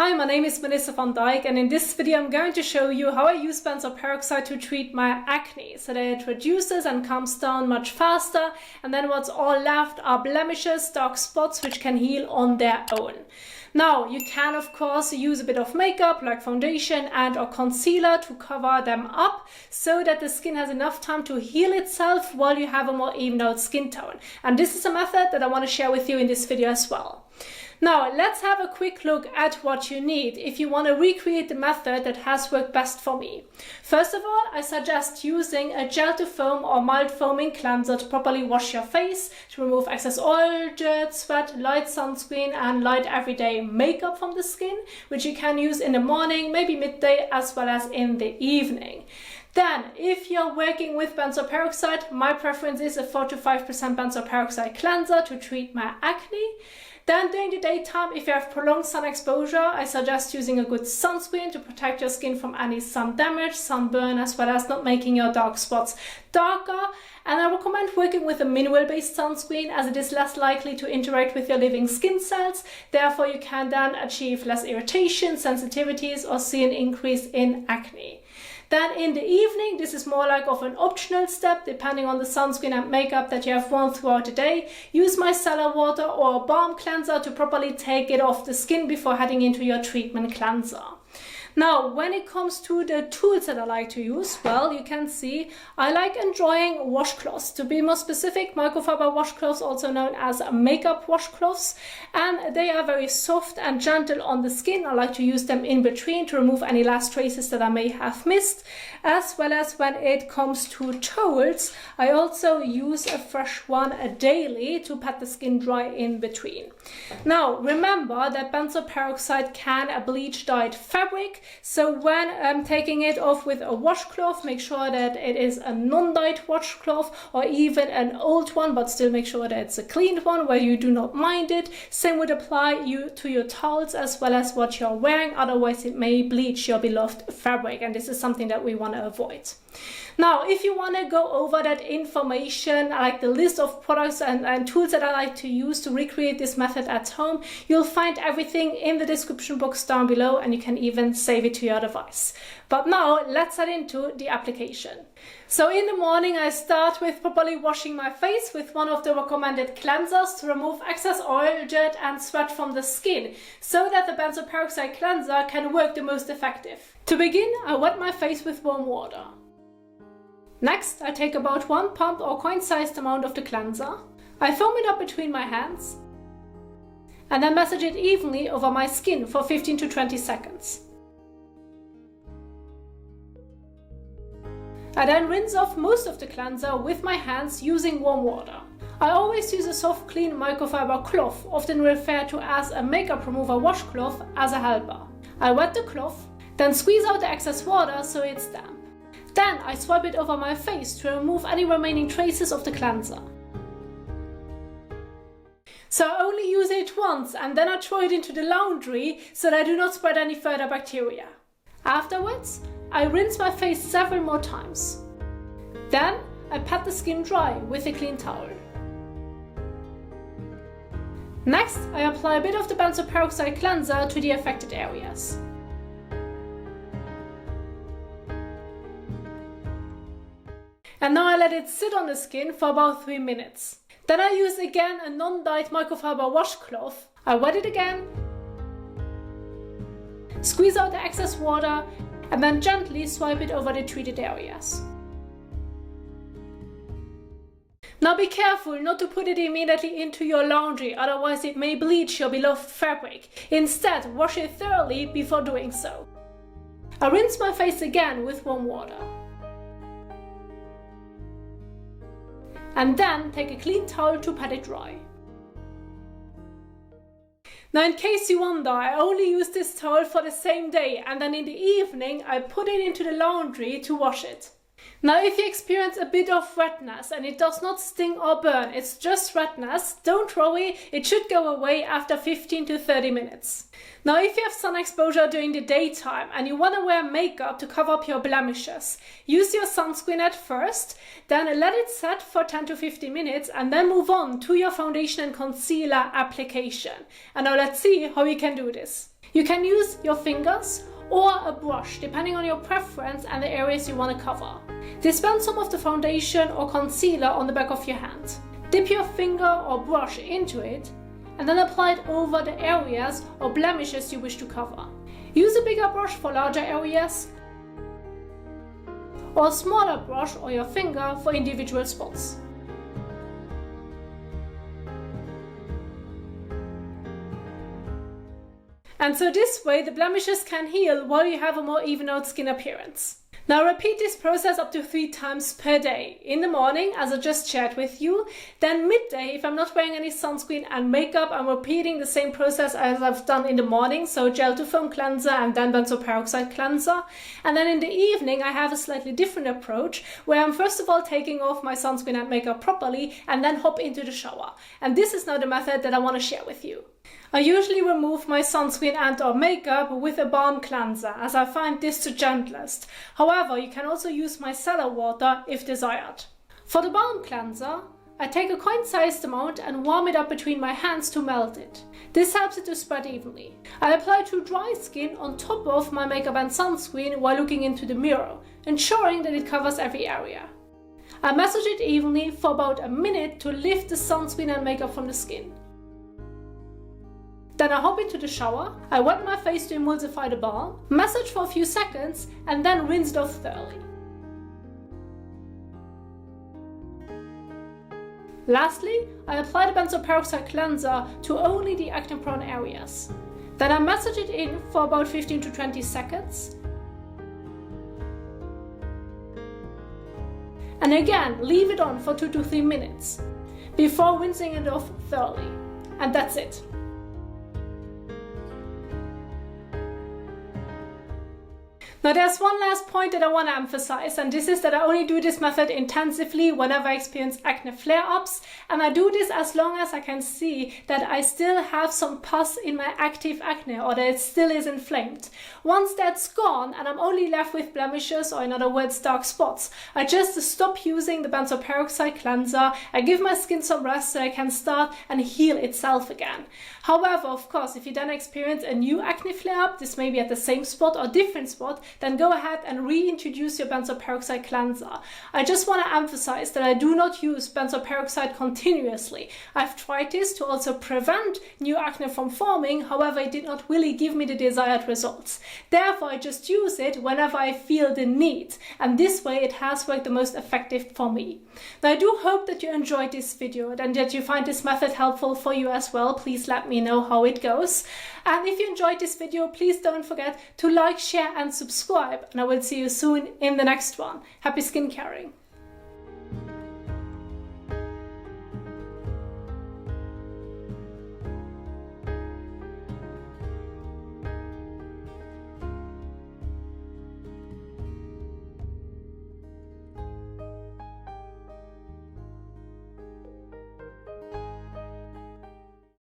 Hi, my name is Melissa van Dijk, and in this video I'm going to show you how I use benzoyl peroxide to treat my acne so that it reduces and calms down much faster, and then what's all left are blemishes, dark spots, which can heal on their own. Now, you can of course use a bit of makeup like foundation and or concealer to cover them up so that the skin has enough time to heal itself while you have a more even out skin tone. And this is a method that I want to share with you in this video as well. Now, let's have a quick look at what you need if you want to recreate the method that has worked best for me. First of all, I suggest using a gel to foam or mild foaming cleanser to properly wash your face, to remove excess oil, dirt, sweat, light sunscreen and light everyday makeup from the skin, which you can use in the morning, maybe midday, as well as in the evening. Then, if you're working with benzoyl peroxide, my preference is a 4 to 5% benzoyl peroxide cleanser to treat my acne. Then during the daytime, if you have prolonged sun exposure, I suggest using a good sunscreen to protect your skin from any sun damage, sunburn, as well as not making your dark spots darker. And I recommend working with a mineral-based sunscreen as it is less likely to interact with your living skin cells. Therefore, you can then achieve less irritation, sensitivities, or see an increase in acne. Then in the evening, this is more like of an optional step depending on the sunscreen and makeup that you have worn throughout the day. Use micellar water or a balm cleanser to properly take it off the skin before heading into your treatment cleanser. Now, when it comes to the tools that I like to use, well, you can see I like enjoying washcloths. To be more specific, microfiber washcloths, also known as makeup washcloths, and they are very soft and gentle on the skin. I like to use them in between to remove any last traces that I may have missed, as well as when it comes to towels, I also use a fresh one daily to pat the skin dry in between. Now, remember that benzoyl peroxide can bleach dyed fabric. So when taking it off with a washcloth, make sure that it is a non-dyed washcloth or even an old one, but still make sure that it's a cleaned one where you do not mind it. Same would apply to your towels as well as what you're wearing, otherwise it may bleach your beloved fabric, and this is something that we want to avoid. Now, if you want to go over that information, like the list of products and tools that I like to use to recreate this method at home, you'll find everything in the description box down below, and you can even save it to your device. But now, let's head into the application. So in the morning, I start with properly washing my face with one of the recommended cleansers to remove excess oil, dirt and sweat from the skin, so that the benzoyl peroxide cleanser can work the most effective. To begin, I wet my face with warm water. Next, I take about 1 pump or coin-sized amount of the cleanser. I foam it up between my hands and then massage it evenly over my skin for 15 to 20 seconds. I then rinse off most of the cleanser with my hands using warm water. I always use a soft, clean microfiber cloth, often referred to as a makeup remover washcloth, as a helper. I wet the cloth, then squeeze out the excess water so it's damp. Then I swipe it over my face to remove any remaining traces of the cleanser. So I only use it once and then I throw it into the laundry so that I do not spread any further bacteria. Afterwards, I rinse my face several more times. Then I pat the skin dry with a clean towel. Next, I apply a bit of the benzoyl peroxide cleanser to the affected areas. And now I let it sit on the skin for about 3 minutes. Then I use again a non-dyed microfiber washcloth. I wet it again, squeeze out the excess water, and then gently swipe it over the treated areas. Now be careful not to put it immediately into your laundry, otherwise it may bleach your beloved fabric. Instead, wash it thoroughly before doing so. I rinse my face again with warm water. And then take a clean towel to pat it dry. Now, in case you wonder, I only use this towel for the same day, and then in the evening I put it into the laundry to wash it. Now, if you experience a bit of redness and it does not sting or burn, it's just redness, don't worry, it should go away after 15 to 30 minutes. Now, if you have sun exposure during the daytime and you want to wear makeup to cover up your blemishes, use your sunscreen at first, then let it set for 10 to 15 minutes and then move on to your foundation and concealer application. And now let's see how you can do this. You can use your fingers or a brush, depending on your preference and the areas you want to cover. Dispense some of the foundation or concealer on the back of your hand. Dip your finger or brush into it and then apply it over the areas or blemishes you wish to cover. Use a bigger brush for larger areas or a smaller brush or your finger for individual spots. And so this way the blemishes can heal while you have a more even out skin appearance. Now repeat this process up to 3 times per day. In the morning, as I just shared with you, then midday, if I'm not wearing any sunscreen and makeup, I'm repeating the same process as I've done in the morning, so gel to foam cleanser and then benzoyl peroxide cleanser. And then in the evening, I have a slightly different approach, where I'm first of all taking off my sunscreen and makeup properly and then hop into the shower. And this is now the method that I want to share with you. I usually remove my sunscreen and or makeup with a balm cleanser, as I find this the gentlest. However, you can also use micellar water if desired. For the balm cleanser, I take a coin-sized amount and warm it up between my hands to melt it. This helps it to spread evenly. I apply it to dry skin on top of my makeup and sunscreen while looking into the mirror, ensuring that it covers every area. I massage it evenly for about a minute to lift the sunscreen and makeup from the skin. Then I hop into the shower, I wet my face to emulsify the balm, massage for a few seconds, and then rinse it off thoroughly. Lastly, I apply the benzoyl peroxide cleanser to only the acne-prone areas. Then I massage it in for about 15 to 20 seconds. And again, leave it on for 2 to 3 minutes before rinsing it off thoroughly. And that's it. Now there's one last point that I want to emphasize, and this is that I only do this method intensively whenever I experience acne flare-ups, and I do this as long as I can see that I still have some pus in my active acne or that it still is inflamed. Once that's gone and I'm only left with blemishes, or in other words dark spots, I just stop using the benzoyl peroxide cleanser, I give my skin some rest so I can start and heal itself again. However, of course, if you then experience a new acne flare-up, this may be at the same spot or different spot, then go ahead and reintroduce your benzoyl peroxide cleanser. I just want to emphasize that I do not use benzoyl peroxide continuously. I've tried this to also prevent new acne from forming, however it did not really give me the desired results. Therefore I just use it whenever I feel the need, and this way it has worked the most effective for me. Now I do hope that you enjoyed this video and that you find this method helpful for you as well. Please let me know how it goes. And if you enjoyed this video, please don't forget to like, share and subscribe, and I will see you soon in the next one. Happy skin caring!